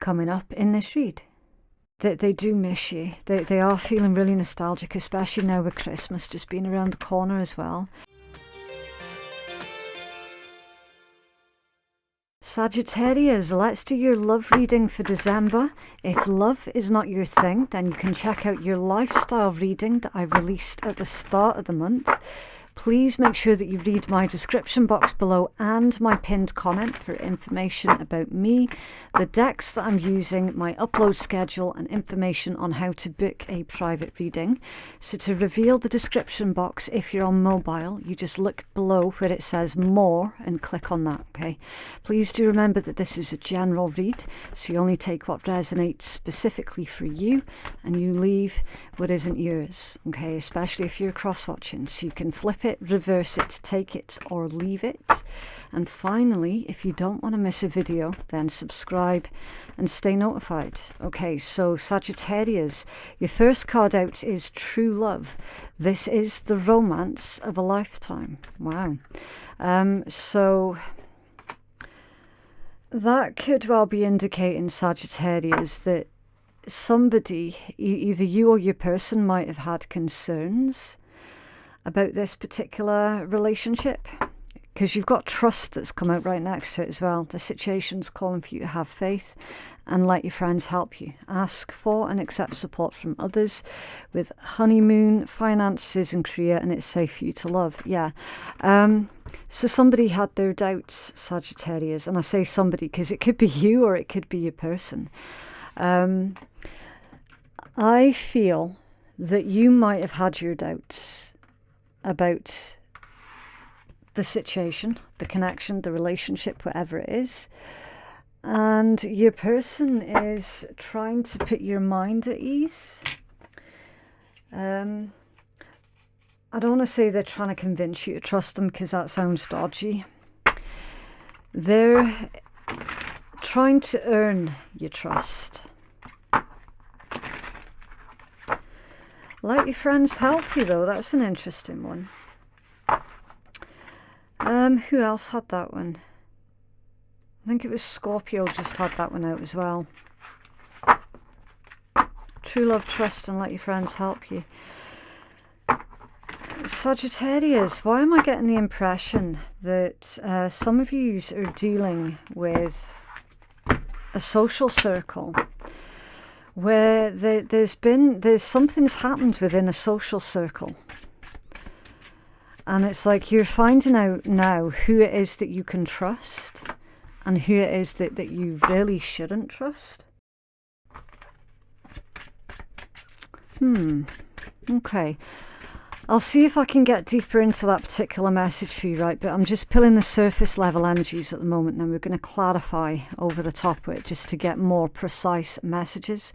coming up in this read. They do miss you. They are feeling really nostalgic, especially now with Christmas just being around the corner as well. Sagittarius, let's do your love reading for December. If love is not your thing, then you can check out your lifestyle reading that I released at the start of the month. Please make sure that you read my description box below and my pinned comment for information about me, the decks that I'm using, my upload schedule, and information on how to book a private reading. So to reveal the description box, if you're on mobile, you just look below where it says more and click on that, okay? Please do remember that this is a general read, so you only take what resonates specifically for you and you leave what isn't yours, okay? Especially if you're cross-watching, so you can flip it, reverse it, take it, or leave it. And finally, if you don't want to miss a video, then subscribe and stay notified. Okay, so Sagittarius, your first card out is True Love. This is the romance of a lifetime. Wow. So that could well be indicating, Sagittarius, that somebody, either you or your person, might have had concerns about this particular relationship, because you've got trust that's come out right next to it as well. The situation's calling for you to have faith and let your friends help you. Ask for and accept support from others with honeymoon, finances and career, and it's safe for you to love. Yeah. So somebody had their doubts, Sagittarius, and I say somebody because it could be you or it could be your person. I feel that you might have had your doubts about the situation, the connection, the relationship, whatever it is. And your person is trying to put your mind at ease. I don't want to say they're trying to convince you to trust them because that sounds dodgy. They're trying to earn your trust. Let your friends help you, though. That's an interesting one. Who else had that one? I think it was Scorpio just had that one out as well. True love, trust, and let your friends help you. Sagittarius, why am I getting the impression that some of you are dealing with a social circle where there's something's happened within a social circle, and it's like you're finding out now who it is that you can trust and who it is that you really shouldn't trust. Okay, I'll see if I can get deeper into that particular message for you, right? But I'm just pulling the surface level energies at the moment, and then we're going to clarify over the top of it just to get more precise messages.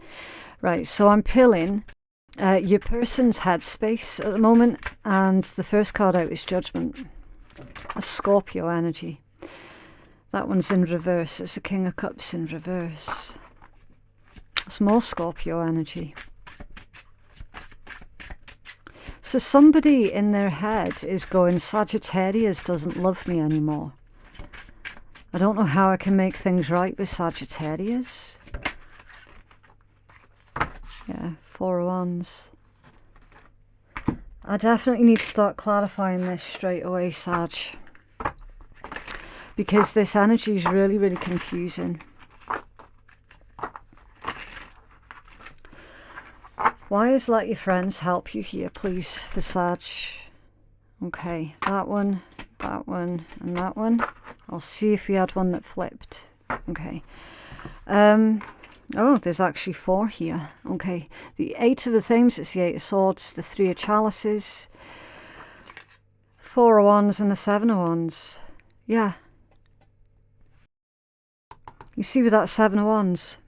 Right, so I'm pulling your person's headspace at the moment, and the first card out is Judgment. A Scorpio energy. That one's in reverse. It's a King of Cups in reverse. It's more Scorpio energy. So somebody in their head is going, Sagittarius doesn't love me anymore. I don't know how I can make things right with Sagittarius. Yeah, 4 of Wands. I definitely need to start clarifying this straight away, Sag. Because this energy is really, really confusing. Why is let your friends help you here, please, for Sag? Okay, that one, and that one. I'll see if we had one that flipped. Okay. Oh, there's actually 4 here. Okay. The 8 of the Thames, it's the 8 of Swords, the 3 of Chalices, 4 of Wands, and the 7 of Wands. Yeah. You see with that 7 of Wands?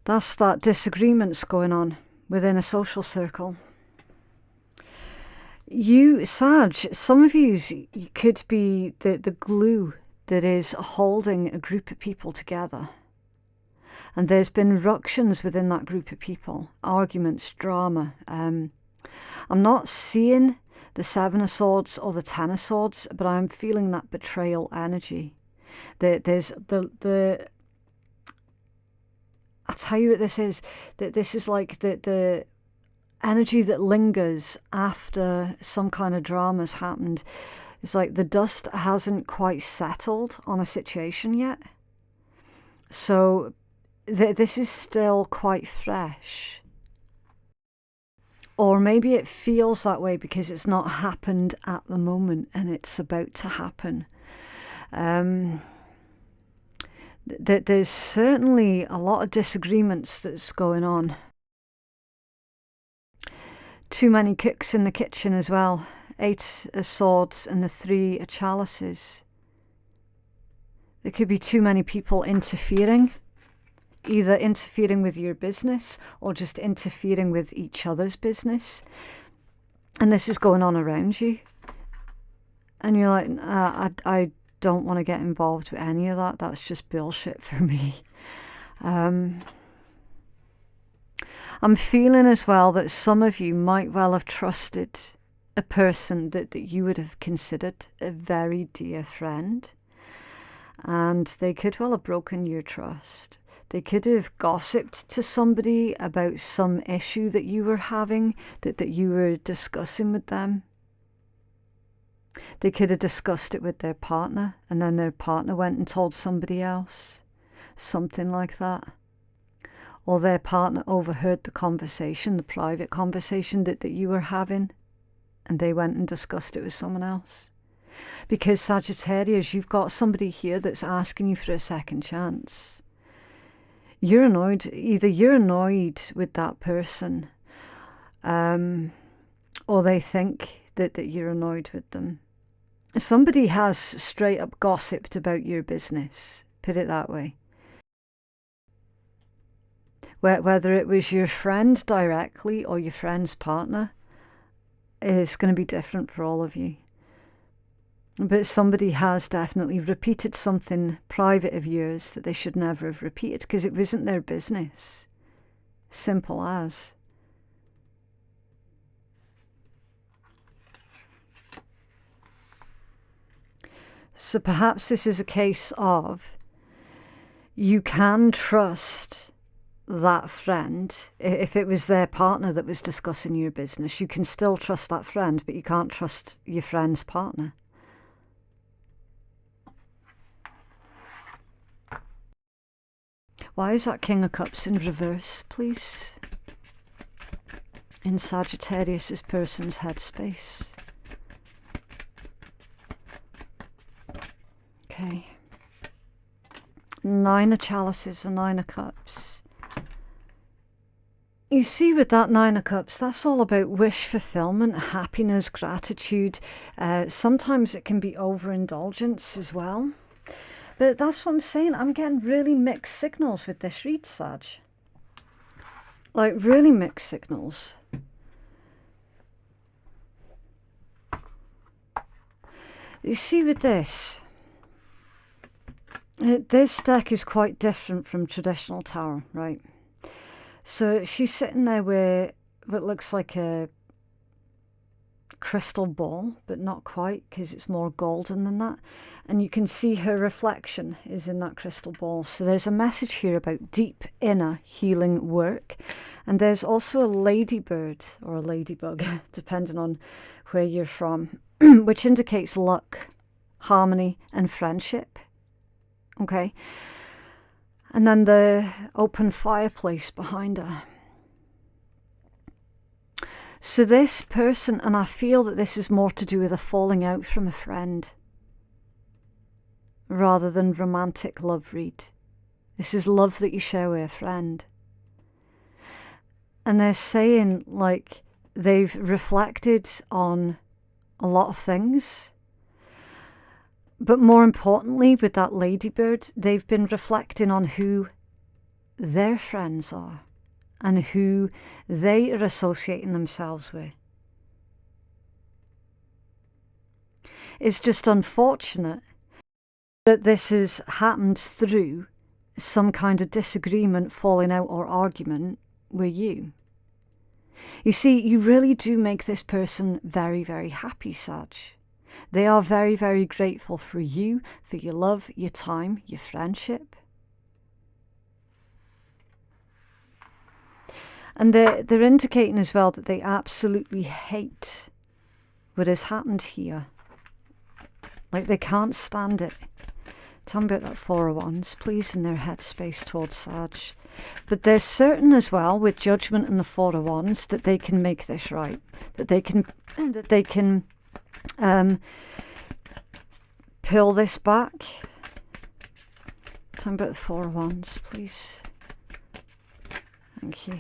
That's that disagreements going on within a social circle. You, Sag, some of you could be the glue that is holding a group of people together. And there's been ructions within that group of people, arguments, drama. I'm not seeing the 7 of Swords or the 10 of Swords, but I'm feeling that betrayal energy. There's tell you what this is. That this is like the energy that lingers after some kind of drama's happened. It's like the dust hasn't quite settled on a situation yet. So this is still quite fresh. Or maybe it feels that way because it's not happened at the moment and it's about to happen. There's certainly a lot of disagreements that's going on. Too many cooks in the kitchen as well. 8 of Swords and the 3 of Chalices. There could be too many people interfering. Either interfering with your business or just interfering with each other's business. And this is going on around you. And you're like, I don't want to get involved with any of that. That's just bullshit for me. I'm feeling as well that some of you might well have trusted a person that you would have considered a very dear friend. And they could well have broken your trust. They could have gossiped to somebody about some issue that you were having, that you were discussing with them. They could have discussed it with their partner, and then their partner went and told somebody else. Something like that. Or their partner overheard the conversation, the private conversation that you were having, and they went and discussed it with someone else. Because Sagittarius, you've got somebody here that's asking you for a second chance. You're annoyed. Either you're annoyed with that person, or they think that you're annoyed with them. Somebody has straight up gossiped about your business, put it that way. Whether it was your friend directly or your friend's partner, it's going to be different for all of you. But somebody has definitely repeated something private of yours that they should never have repeated because it wasn't their business. Simple as. So perhaps this is a case of you can trust that friend. If it was their partner that was discussing your business, you can still trust that friend, but you can't trust your friend's partner. Why is that King of Cups in reverse, please? In Sagittarius's person's headspace. Okay. 9 of Chalices and 9 of Cups. You see, with that 9 of Cups, that's all about wish fulfillment, happiness, gratitude. Sometimes it can be overindulgence as well. But that's what I'm saying. I'm getting really mixed signals with this read, Sag. Like, really mixed signals. You see, with this deck is quite different from traditional tarot, right? So she's sitting there with what looks like a crystal ball, but not quite, because it's more golden than that. And you can see her reflection is in that crystal ball. So there's a message here about deep inner healing work. And there's also a ladybird or a ladybug, depending on where you're from, which indicates luck, harmony, and friendship. Okay. And then the open fireplace behind her. So this person, and I feel that this is more to do with a falling out from a friend rather than romantic love read. This is love that you share with a friend. And they're saying, like, they've reflected on a lot of things. But more importantly, with that ladybird, they've been reflecting on who their friends are and who they are associating themselves with. It's just unfortunate that this has happened through some kind of disagreement, falling out, or argument with you. You see, you really do make this person very, very happy, Sag. They are very, very grateful for you, for your love, your time, your friendship. And they're indicating as well that they absolutely hate what has happened here. Like they can't stand it. Tell me about that Four of Wands, please, in their headspace towards Sag. But they're certain as well, with Judgment and the Four of Wands, that they can make this right. That they can peel this back. Tell me about the Four of Wands, please. Thank you.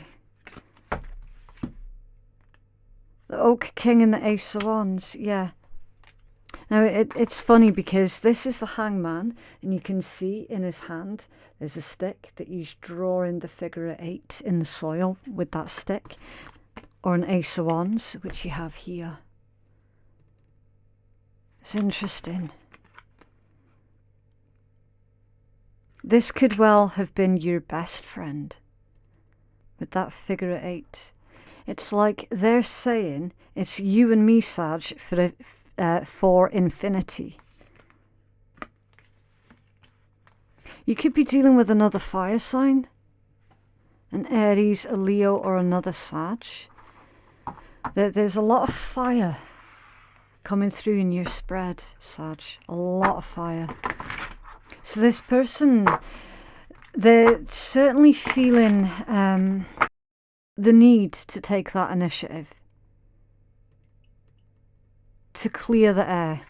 The Oak King and the Ace of Wands, yeah. Now, it's funny because this is the Hangman, and you can see in his hand there's a stick that he's drawing the figure 8 in the soil with that stick, or an Ace of Wands, which you have here. It's interesting. This could well have been your best friend with that figure 8. It's like they're saying it's you and me, Sag, for infinity. You could be dealing with another fire sign, an Aries, a Leo, or another Sag. There's a lot of fire coming through in your spread, Sag. A lot of fire. So this person, they're certainly feeling the need to take that initiative, to clear the air.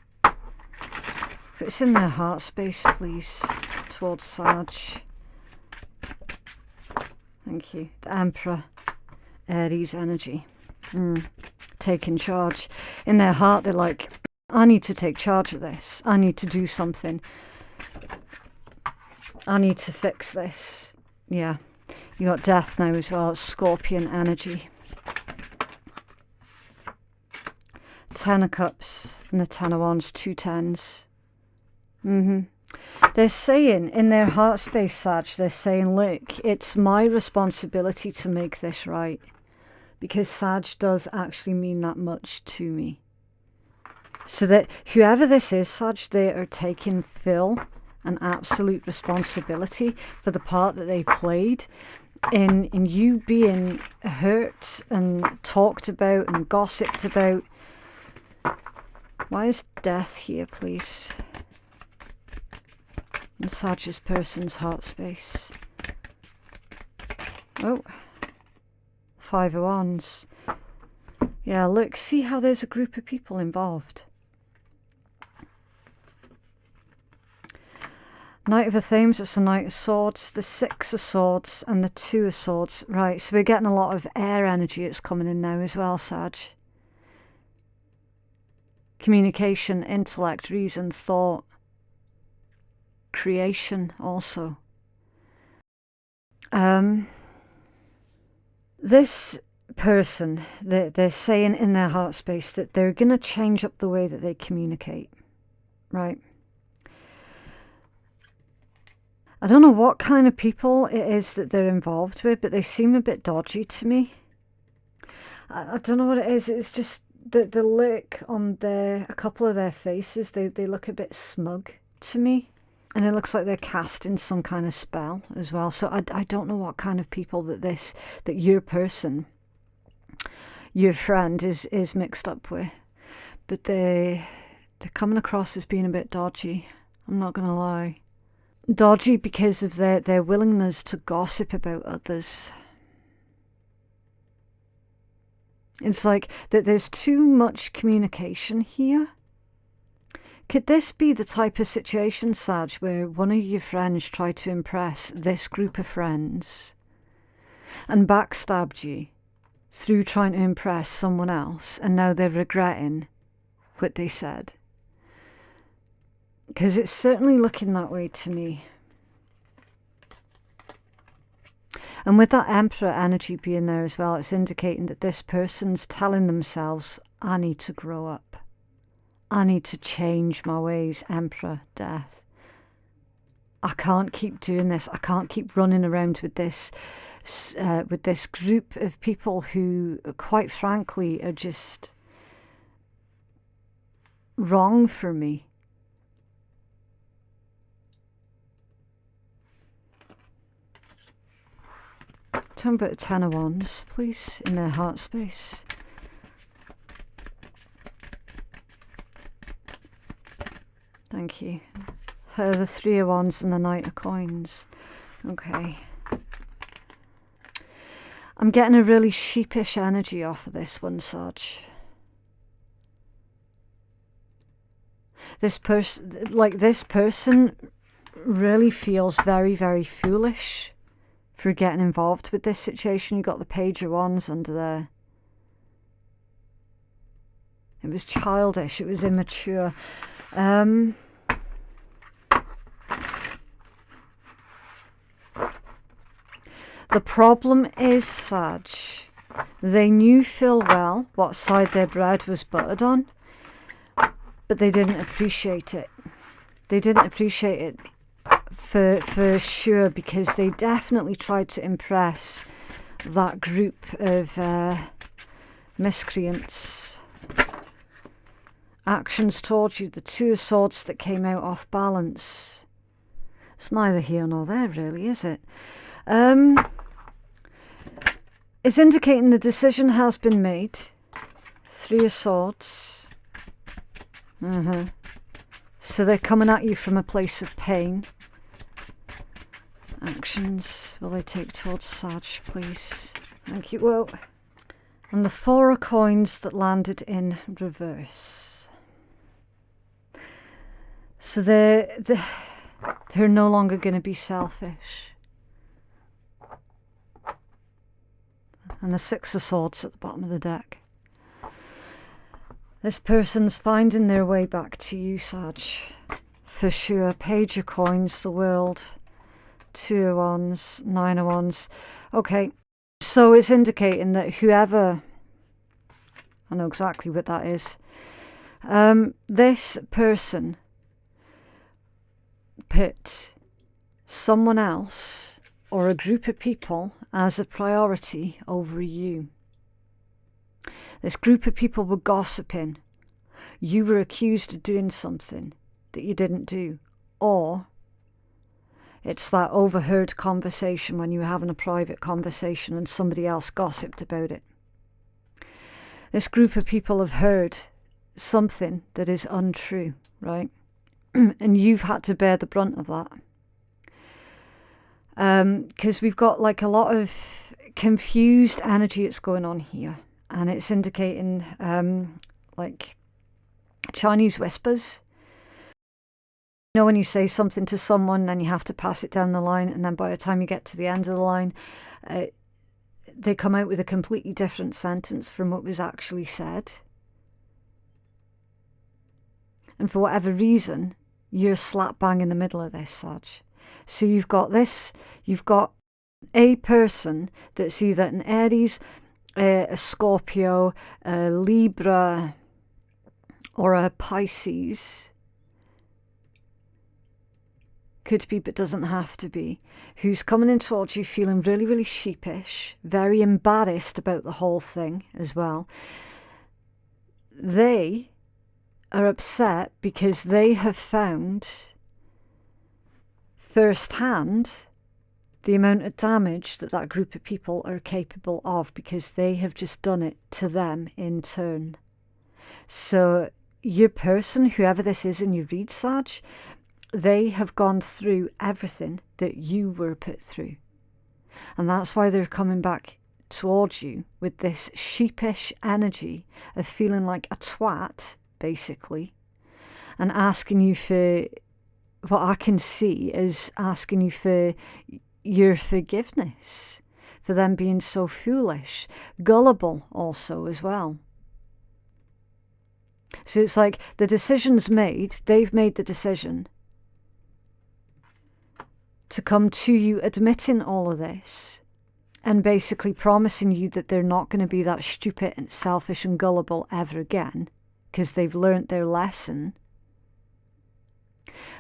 It's in their heart space, please, towards Sag. Thank you. The Emperor, Aries energy. Taking charge. In their heart, they're like, I need to take charge of this. I need to do something. I need to fix this. Yeah. You got Death now as well. It's Scorpion energy. 10 of Cups and the 10 of Wands, 2 tens. They're saying in their heart space, Sag, they're saying, look, it's my responsibility to make this right. Because Sag does actually mean that much to me. So that whoever this is, Sag, they are taking full and absolute responsibility for the part that they played in you being hurt and talked about and gossiped about. Why is Death here, please? In Sag's person's heart space. Oh, 5 of Wands. Yeah, look, see how there's a group of people involved. Knight of Athenes, it's the Knight of Swords, the 6 of Swords, and the 2 of Swords. Right, so we're getting a lot of air energy that's coming in now as well, Sag. Communication, intellect, reason, thought, creation also. This person, they're saying in their heart space that they're going to change up the way that they communicate, right? I don't know what kind of people it is that they're involved with, but they seem a bit dodgy to me. I don't know what it is. It's just the look on a couple of their faces. They look a bit smug to me. And it looks like they're casting some kind of spell as well. So I don't know what kind of people that your person, your friend, is mixed up with. But they're coming across as being a bit dodgy. I'm not going to lie. Dodgy because of their willingness to gossip about others. It's like that there's too much communication here. Could this be the type of situation, Sag, where one of your friends tried to impress this group of friends and backstabbed you through trying to impress someone else, and now they're regretting what they said? Because it's certainly looking that way to me. And with that Emperor energy being there as well, it's indicating that this person's telling themselves, I need to grow up. I need to change my ways, Emperor, Death. I can't keep doing this. I can't keep running around with this group of people who, quite frankly, are just wrong for me. Talking about a Ten of Wands, please, in their heart space. Thank you. The Three of Wands and the Knight of Coins. Okay. I'm getting a really sheepish energy off of this one, Sag. This person really feels very, very foolish for getting involved with this situation. You got the Page of Wands under there. It was childish. It was immature. The problem is, Sag, they knew full well what side their bread was buttered on, but they didn't appreciate it. They didn't appreciate it for sure, because they definitely tried to impress that group of miscreants. Actions towards you, the Two of Swords that came out off balance. It's neither here nor there, really, is it? It's indicating the decision has been made. Three of Swords. So they're coming at you from a place of pain. Actions will they take towards Sag, please? Thank you. Whoa. And the Four of Coins that landed in reverse. So they're no longer going to be selfish. And the Six of Swords at the bottom of the deck. This person's finding their way back to you, Sag. For sure. Page of Coins, the World. Two of Wands, Nine of Wands. Okay, so it's indicating that whoever, I know exactly what that is, this person put someone else or a group of people as a priority over you. This group of people were gossiping. You were accused of doing something that you didn't do, or it's that overheard conversation when you were having a private conversation and somebody else gossiped about it. This group of people have heard something that is untrue, right? And you've had to bear the brunt of that. Because we've got like a lot of confused energy that's going on here. And it's indicating like Chinese whispers. You know, when you say something to someone, then you have to pass it down the line, and then by the time you get to the end of the line, they come out with a completely different sentence from what was actually said. And for whatever reason, you're slap bang in the middle of this, Sag. So you've got a person that's either an Aries, a Scorpio, a Libra, or a Pisces. Could be, but doesn't have to be. Who's coming in towards you feeling really, really sheepish, very embarrassed about the whole thing as well. They are upset because they have found firsthand the amount of damage that that group of people are capable of, because they have just done it to them in turn. So your person, whoever this is in your read, Sag, they have gone through everything that you were put through. And that's why they're coming back towards you with this sheepish energy of feeling like a twat, basically, and asking you for, what I can see is asking you for your forgiveness for them being so foolish. Gullible also as well. So it's like the decision's made, they've made the decision to come to you admitting all of this and basically promising you that they're not going to be that stupid and selfish and gullible ever again, because they've learnt their lesson.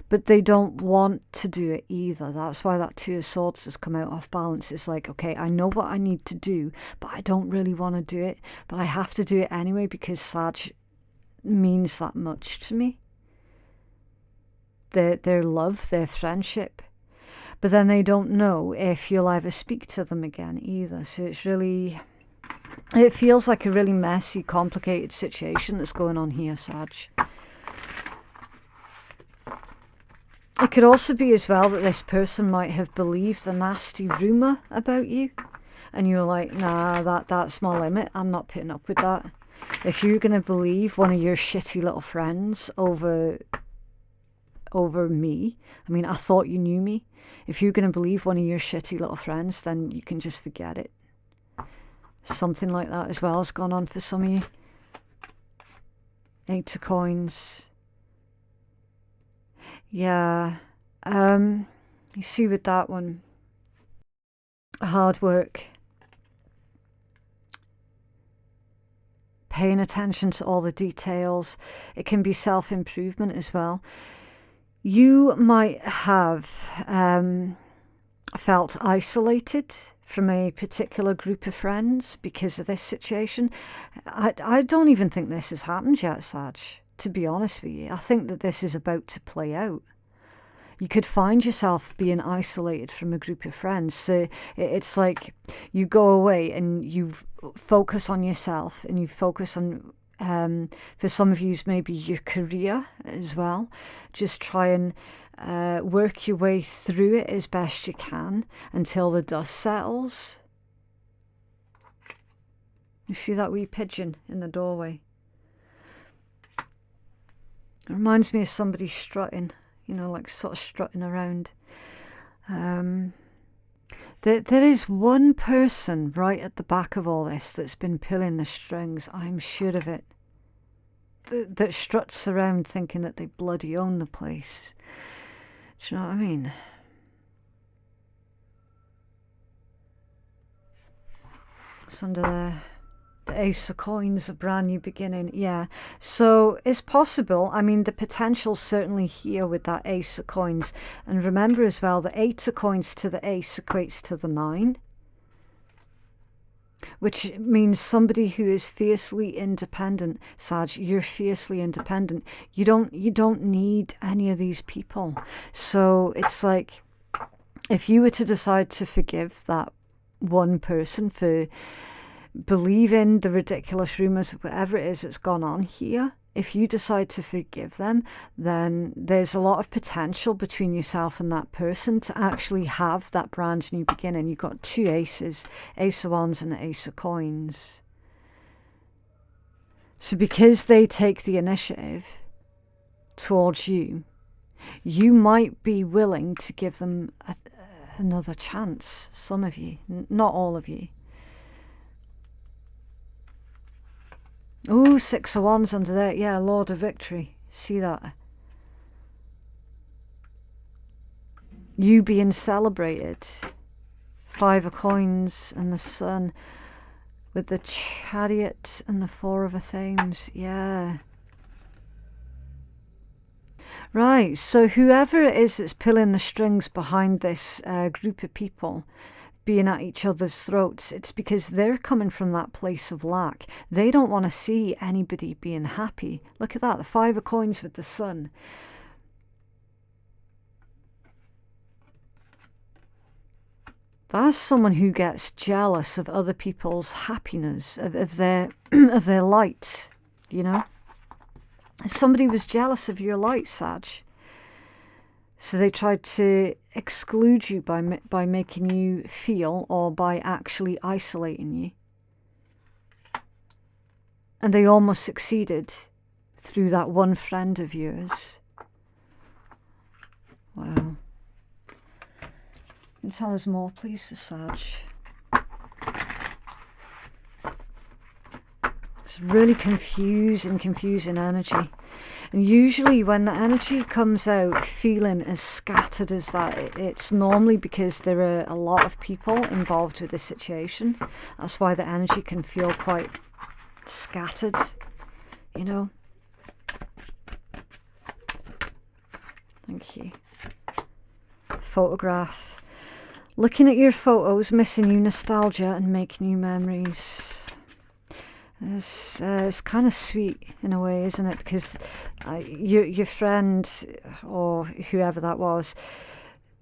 But they don't want to do it either. That's why that Two of Swords has come out off balance. It's like, okay, I know what I need to do, but I don't really want to do it, but I have to do it anyway because Sag means that much to me. Their love, their friendship. But then they don't know if you'll ever speak to them again either. So it's really, it feels like a really messy, complicated situation that's going on here, Sag. It could also be as well that this person might have believed a nasty rumour about you. And you're like, nah, that's my limit. I'm not putting up with that. If you're going to believe one of your shitty little friends over me, I mean, I thought you knew me. If you're going to believe one of your shitty little friends, then you can just forget it. Something like that as well has gone on for some of you. 8 of Coins. Yeah. You see with that one, hard work. Paying attention to all the details. It can be self-improvement as well. You might have felt isolated from a particular group of friends because of this situation. I don't even think this has happened yet, Sag, to be honest with you. I think that this is about to play out. You could find yourself being isolated from a group of friends. So it's like you go away and you focus on yourself, and you focus on, for some of you, maybe your career as well. Just try and work your way through it as best you can until the dust settles. You see that wee pigeon in the doorway? It reminds me of somebody strutting. You know, like sort of strutting around. There is one person right at the back of all this that's been pulling the strings, I'm sure of it. That struts around thinking that they bloody own the place. Do you know what I mean? It's under there. The Ace of Coins, a brand new beginning. Yeah, so it's possible. I mean, the potential's certainly here with that Ace of Coins. And remember as well, the 8 of Coins to the Ace equates to the 9. Which means somebody who is fiercely independent. Sag, you're fiercely independent. You don't need any of these people. So it's like, if you were to decide to forgive that one person for believing the ridiculous rumours, whatever it is that's gone on here, if you decide to forgive them, then there's a lot of potential between yourself and that person to actually have that brand new beginning. You've got 2 aces, Ace of Wands and the Ace of Coins. So because they take the initiative towards you, you might be willing to give them another chance. Some of you, not all of you. Oh, 6 of Wands under there. Yeah, Lord of Victory. See that? You being celebrated. 5 of Coins and the Sun. With the Chariot and the 4 of Thames. Yeah. Right, so whoever it is that's pulling the strings behind this group of people being at each other's throats, it's because they're coming from that place of lack. They don't want to see anybody being happy. Look at that, the 5 of Coins with the Sun. That's someone who gets jealous of other people's happiness, of their of their light, you know. Somebody was jealous of your light, Sag. So they tried to exclude you by making you feel, or by actually isolating you. And they almost succeeded through that one friend of yours. Wow. Can you tell us more, please, for Sag? It's really confusing energy. And usually when the energy comes out feeling as scattered as that, it's normally because there are a lot of people involved with the situation. That's why the energy can feel quite scattered, you know. Thank you. Photograph. Looking at your photos, missing you nostalgia and making you memories. It's kind of sweet in a way, isn't it? Because your friend, or whoever that was,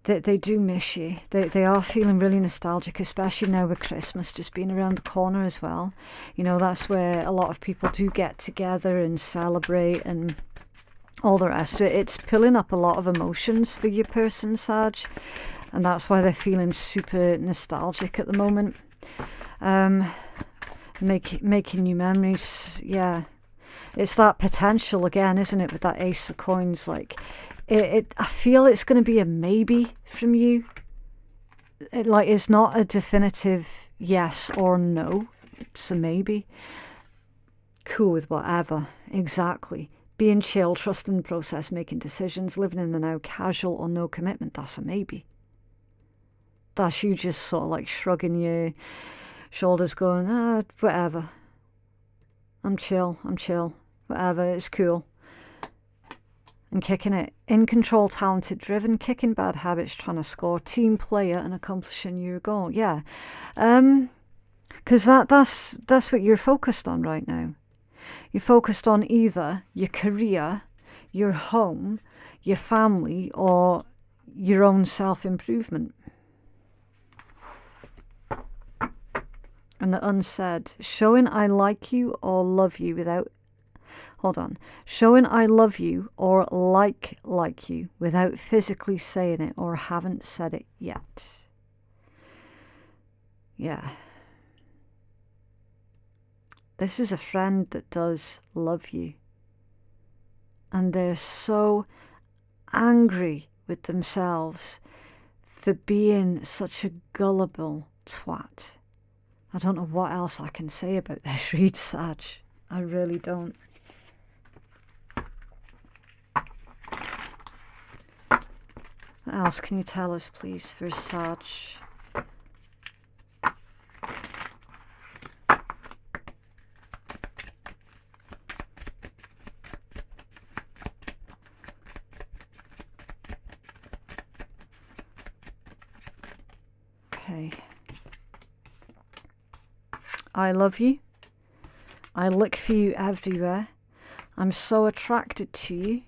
They do miss you. They are feeling really nostalgic, especially now with Christmas just being around the corner as well. You know, that's where a lot of people do get together and celebrate and all the rest of it. It's pulling up a lot of emotions for your person, Sag, and that's why they're feeling super nostalgic at the moment. Making new memories, yeah. It's that potential again, isn't it, with that Ace of Coins? Like, I feel it's going to be a maybe from you. It's not a definitive yes or no. It's a maybe. Cool with whatever. Exactly. Being chill, trusting the process, making decisions, living in the now, casual or no commitment. That's a maybe. That's you just sort of like shrugging your shoulders going, whatever. I'm chill. Whatever, it's cool. And kicking it. In control, talented, driven, kicking bad habits, trying to score, team player and accomplishing your goal. Yeah. Because that's what you're focused on right now. You're focused on either your career, your home, your family, or your own self-improvement. And the unsaid, showing I like you or love you without, showing I love you or like you without physically saying it or haven't said it yet. Yeah. This is a friend that does love you. And they're so angry with themselves for being such a gullible twat. I don't know what else I can say about this read, Sag. I really don't. What else can you tell us, please, for Sag? Okay. I love you. I look for you everywhere. I'm so attracted to you.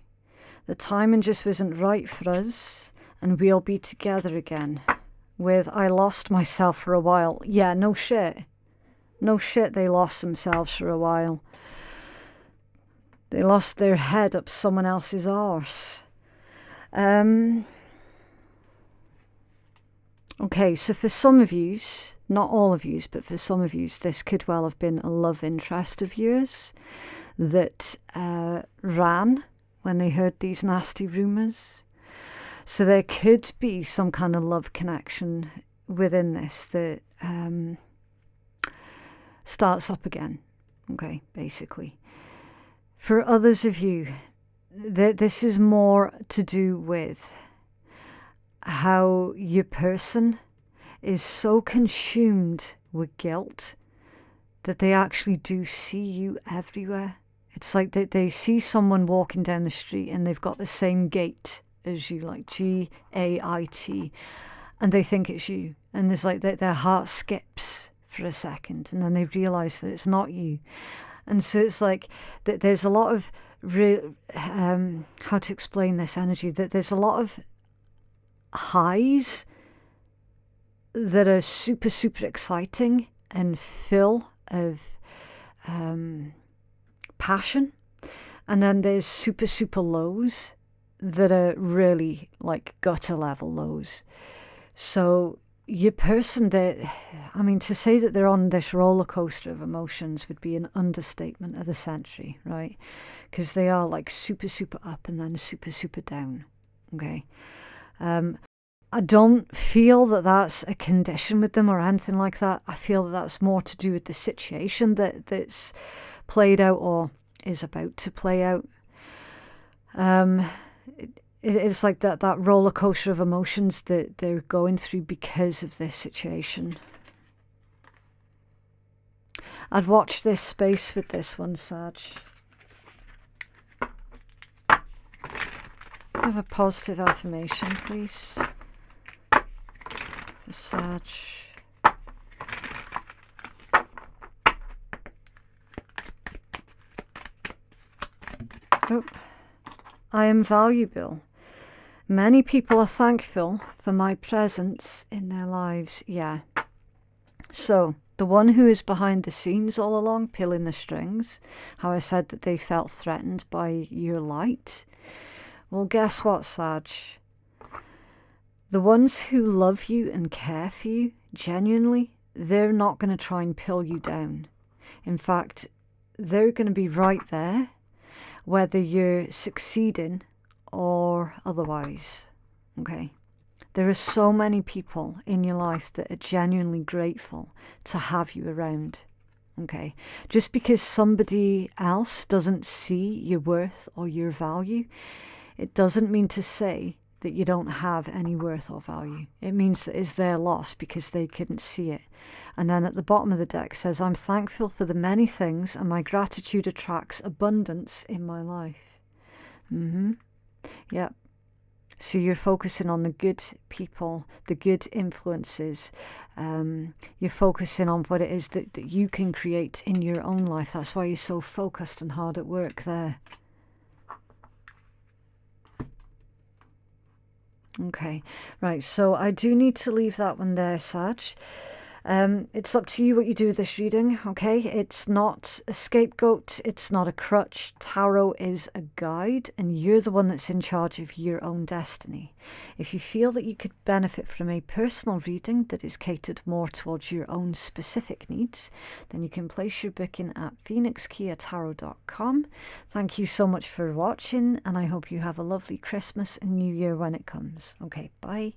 The timing just wasn't right for us, and we'll be together again. With I lost myself for a while. Yeah, no shit. No shit, they lost themselves for a while. They lost their head up someone else's arse. Okay, so for some of yous, not all of yous, but for some of yous, this could well have been a love interest of yours that ran when they heard these nasty rumours. So there could be some kind of love connection within this that starts up again, okay, basically. For others of you, this is more to do with how your person is so consumed with guilt that they actually do see you everywhere. It's like they see someone walking down the street and they've got the same gait as you, like G-A-I-T, and they think it's you. And there's like their heart skips for a second and then they realise that it's not you. And so it's like there's a lot of, how to explain this energy, that there's a lot of highs that are super, super exciting and full of passion. And then there's super, super lows that are really like gutter level lows. So your person, to say that they're on this roller coaster of emotions would be an understatement of the century, right? Because they are like super, super up and then super, super down, okay? I don't feel that that's a condition with them or anything like that. I feel that that's more to do with the situation that's played out or is about to play out. It's like that roller coaster of emotions that they're going through because of this situation. I'd watch this space with this one, Sag. Have a positive affirmation, please. For Sag. Oh. I am valuable. Many people are thankful for my presence in their lives. Yeah. So, the one who is behind the scenes all along, pulling the strings, how I said that they felt threatened by your light. Well, guess what, Sag? The ones who love you and care for you, genuinely, they're not going to try and pull you down. In fact, they're going to be right there, whether you're succeeding or otherwise. Okay? There are so many people in your life that are genuinely grateful to have you around. Okay? Just because somebody else doesn't see your worth or your value, it doesn't mean to say that you don't have any worth or value. It means that it's their loss because they couldn't see it. And then at the bottom of the deck says, I'm thankful for the many things and my gratitude attracts abundance in my life. Yep. So you're focusing on the good people, the good influences. You're focusing on what it is that you can create in your own life. That's why you're so focused and hard at work there. Okay, right, so I do need to leave that one there, Sag. It's up to you what you do with this reading, okay? It's not a scapegoat, it's not a crutch. Tarot is a guide, and you're the one that's in charge of your own destiny. If you feel that you could benefit from a personal reading that is catered more towards your own specific needs, then you can place your booking at phoenixkeiatarot.com. Thank you so much for watching, and I hope you have a lovely Christmas and New Year when it comes. Okay, bye.